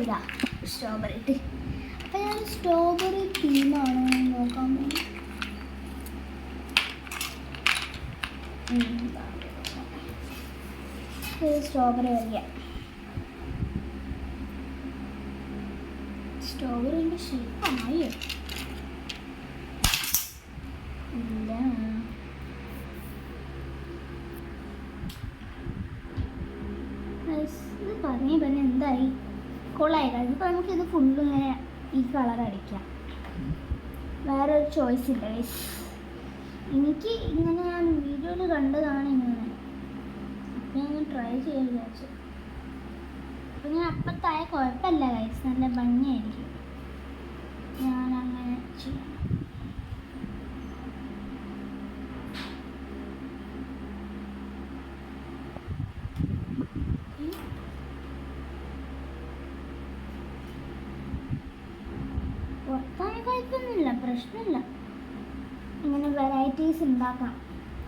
ഇതാ സ്ട്രോബെറി ഇട്ട്. അപ്പം ഞാൻ സ്ട്രോബെറി തീമാണോ നോക്കാൻ വേണ്ടി സ്ട്രോബെറി വരിക. സ്ട്രോബെറിൻ്റെ ഷേപ്പായോ ഇല്ല. ഇത് പറഞ്ഞ് എന്തായി കൊള്ളായി കഴിഞ്ഞു. ഇപ്പം നമുക്കിത് ഫുള്ളും ഇങ്ങനെ ഈ കളർ അടിക്കാം. വേറൊരു ചോയ്സ് ഇല്ല ഗൈസ്. എനിക്ക് ഇങ്ങനെ ഞാൻ വീഡിയോയിൽ കണ്ടതാണ് ഇങ്ങനെ. അപ്പം ഞാൻ ട്രൈ ചെയ്യാൻ വിചാരിച്ചു. അപ്പം ഞാൻ അപ്പത്തായ കുഴപ്പമില്ല ഗൈസ്, നല്ല ഭംഗിയായിരിക്കും. ഞാൻ അങ്ങനെ ചെയ്യണം. പുറത്തായ കുഴപ്പമൊന്നുമില്ല, പ്രശ്നമില്ല. ഇങ്ങനെ വെറൈറ്റീസ് ഉണ്ടാക്കാം.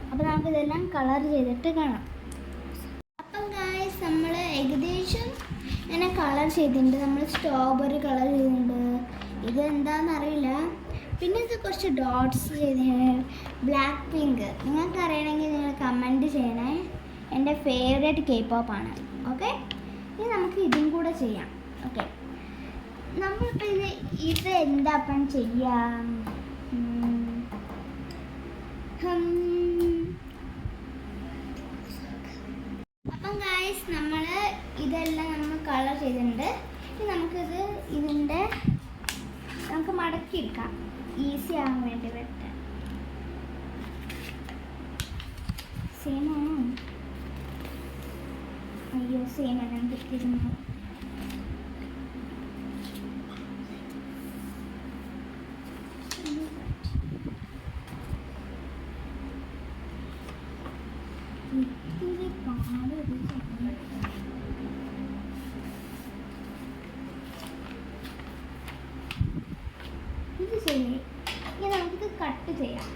അപ്പം നമുക്കിതെല്ലാം കളർ ചെയ്തിട്ട് കാണാം. അപ്പം ഗായ്സ് നമ്മൾ ഏകദേശം ഇങ്ങനെ കളർ ചെയ്തിട്ടുണ്ട്. നമ്മൾ സ്ട്രോബെറി കളർ ചെയ്തിട്ടുണ്ട്. ഇതെന്താണെന്നറിയില്ല. പിന്നെ ഇത് കുറച്ച് ഡോട്ട്സ് ചെയ്തിട്ടുണ്ട്. Black pink. നിങ്ങൾക്ക് അറിയണമെങ്കിൽ നിങ്ങൾ കമൻറ്റ് ചെയ്യണേ. എൻ്റെ ഫേവറേറ്റ് K-pop-ആണ്. ഓക്കെ, ഇനി നമുക്ക് ഇതും കൂടെ ചെയ്യാം. ഓക്കെ, നമ്മളിപ്പോൾ ഇത് എന്താ അപ്പം ചെയ്യാം? അപ്പം ഗായ്സ് നമ്മൾ ഇതെല്ലാം നമ്മൾ കളർ ചെയ്തിട്ടുണ്ട്. ഇനി നമുക്കിത് നമുക്ക് മടക്കിയെടുക്കാം, ഈസി ആകാൻ വേണ്ടി. വെട്ടാൻ സെയിമാണോ? അയ്യോ സെയിമാണ്. നമുക്ക് തിരുമ്പോ ഇത് ശരി. ഇനി നമുക്കിത് കട്ട് ചെയ്യാം.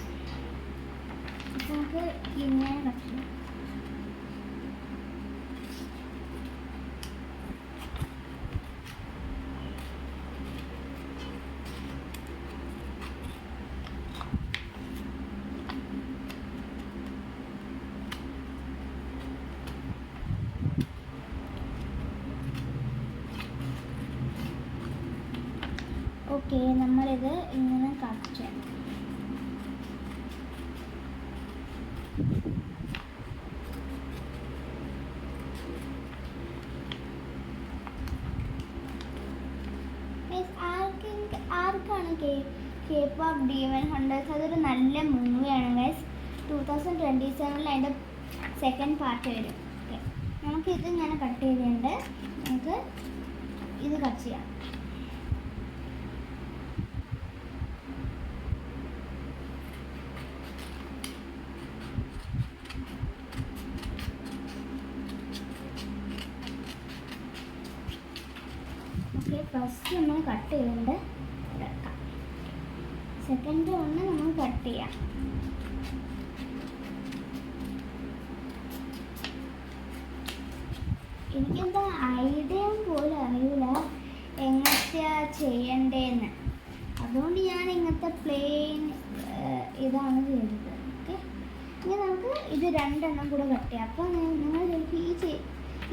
നമുക്ക് ഇങ്ങനെ കട്ട് ചെയ്യാം. ഓക്കെ, നമ്മളിത് ഇങ്ങനെ കട്ട് ചെയ്യണം. ആർക്കാണ് K-pop Demon Hunters? അതൊരു നല്ല മൂവിയാണ് ഗൈസ്. 2027 അതിൻ്റെ സെക്കൻഡ് പാർട്ട് വരും. ഓക്കെ, നമുക്കിത് ഇങ്ങനെ കട്ട് ചെയ്തിട്ടുണ്ട്. നമുക്ക് ഇത് കട്ട് ചെയ്യാം. ഓക്കെ, ഫസ്റ്റ് നമ്മൾ കട്ട് ചെയ്തിട്ടുണ്ട്. ഇതാക്കാം. സെക്കൻഡ് ഒന്ന് നമ്മൾ കട്ട് ചെയ്യാം. എനിക്കെന്താ ഐഡിയ പോലും അറിയില്ല എങ്ങനെയാ ചെയ്യണ്ടേന്ന്. അതുകൊണ്ട് ഞാൻ ഇങ്ങനത്തെ പ്ലെയിൻ ഇതാണ് ചെയ്തത്. ഓക്കെ, ഇനി നമുക്ക് ഇത് രണ്ടെണ്ണം കൂടെ കട്ട് ചെയ്യാം. അപ്പോൾ നിങ്ങൾ ചിലപ്പോൾ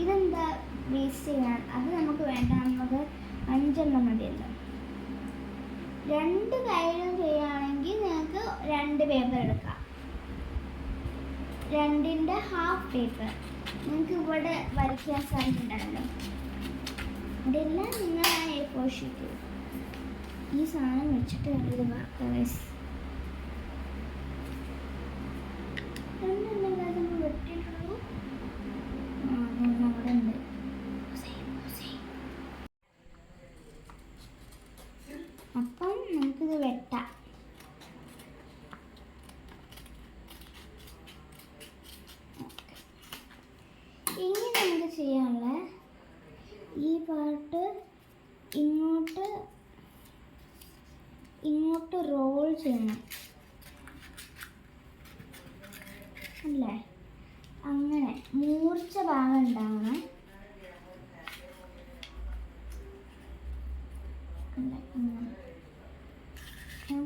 ഇതെന്താ വേസ്റ്റ് ചെയ്യാൻ, അത് നമുക്ക് വേണ്ട. നമുക്ക് 5 മതിയല്ലോ. 2 കയ്യിലും ചെയ്യുകയാണെങ്കിൽ നിങ്ങൾക്ക് 2 പേപ്പർ എടുക്കാം. 2ൻ്റെ ഹാഫ് പേപ്പർ നിങ്ങൾക്ക് ഇവിടെ വരയ്ക്കാൻ സാധിക്കുന്നുണ്ടല്ലോ. ഇതെല്ലാം നിങ്ങൾ A4 ഷീറ്റ് ഈ സാധനം വെച്ചിട്ട് ഇത് വരയ്ക്കാം. വെട്ടിയിട്ടുള്ളൂ. അവിടെ ഉണ്ട്. അപ്പം നമുക്കിത് വെട്ടാം. ഇനി നമുക്ക് ചെയ്യാനുള്ള ഈ പാർട്ട് ഇങ്ങോട്ട് റോൾ ചെയ്യണം അല്ലേ? അങ്ങനെ മൂർച്ച ഭാഗം ഉണ്ടാവണം.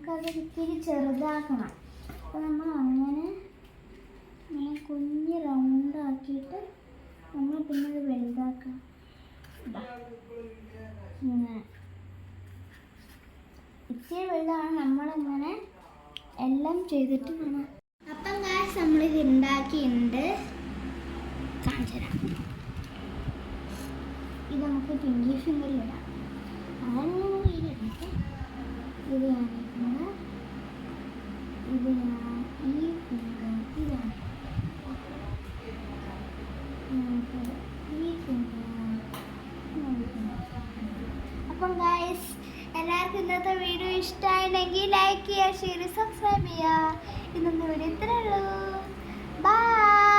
നമുക്കത് ഇത്തിരി ചെറുതാക്കണം. അപ്പോൾ നമ്മൾ അങ്ങനെ കുഞ്ഞ് റൗണ്ട് ആക്കിയിട്ട് നമ്മൾ പിന്നെ അത് വലുതാക്കണം. ഇങ്ങനെ ഇത്തിരി വലുതാണ്. നമ്മളിങ്ങനെ എല്ലാം ചെയ്തിട്ട് വേണം. അപ്പം ഗായ്സ് നമ്മളിത് ഉണ്ടാക്കിയിട്ടുണ്ട്, കാണിച്ചു തരാം. ഇത് നമുക്ക് പിങ്കി ഫിംഗറിലിടാം. അങ്ങനെ ഇതിലിട്ട് ഇത് ഞാനിട്ടുണ്ട്. ഇത് ഞാൻ ഈ ഫിംഗർ ഇതാണ് ഈ ഫിംഗർ. അപ്പം ഗായ്സ് എല്ലാവർക്കും ഇന്നത്തെ വീഡിയോ ഇഷ്ടമായിട്ടുണ്ടെങ്കിൽ ലൈക്ക് ചെയ്യുക, ഷെയർ, സബ്സ്ക്രൈബ് ചെയ്യുക. ഇന്നത്തെ വീഡിയോ ഇത്രയേ ഉള്ളൂ. ബൈ.